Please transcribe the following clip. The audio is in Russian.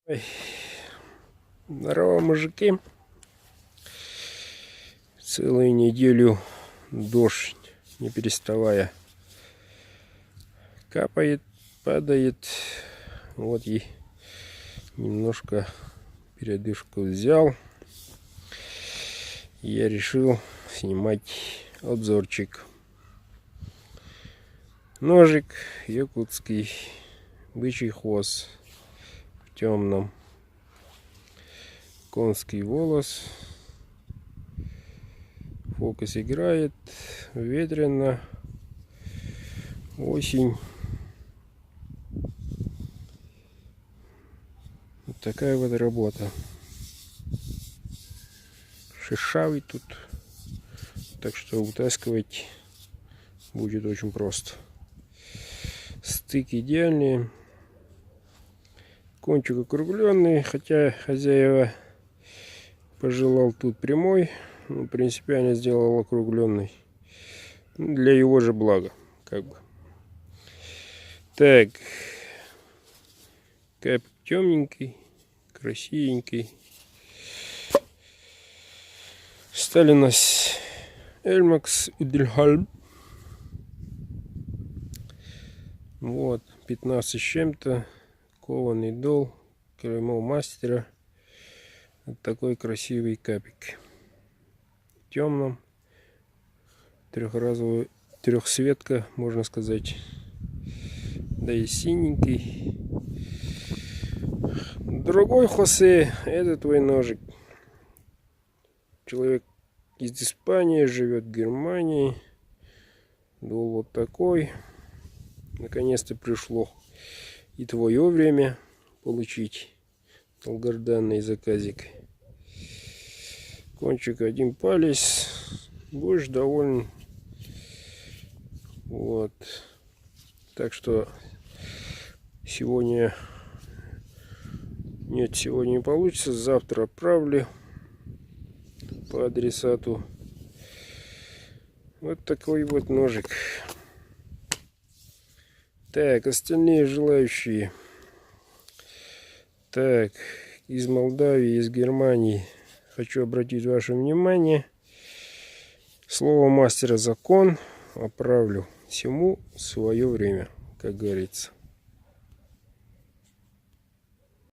Ой. Здорово, мужики. Целую неделю дождь, не переставая. Капает, падает. Вот и немножко передышку взял. Я решил снимать обзорчик. Ножик якутский, бычий хвост в темном, конский волос. Фокус играет, ветрено, осень. Вот такая вот работа. Шершавый тут, так что утаскивать будет очень просто. Стык идеальный, кончик округленный, хотя хозяева пожелал тут прямой, но принципиально сделал округленный для его же блага, как бы. Так, кап темненький, красивенький. Стали у нас Эльмакс Удельхальм. Вот, 15 с чем-то, кованый дол, клеймо мастера. Вот такой красивый капик. В темном, трехразовый, трехсветка, можно сказать. Да и синенький. Другой Хосе, это твой ножик. Человек из Испании, живет в Германии. Дол вот такой. Наконец-то пришло и твое время получить долгожданный заказик. Кончик один палец. Будешь доволен. Вот. Так что сегодня... Нет, сегодня не получится. Завтра отправлю по адресату. Вот такой вот ножик. Так, остальные желающие. Так, из Молдавии, из Германии хочу обратить ваше внимание. Слово мастера закон. Отправлю всему свое время, как говорится.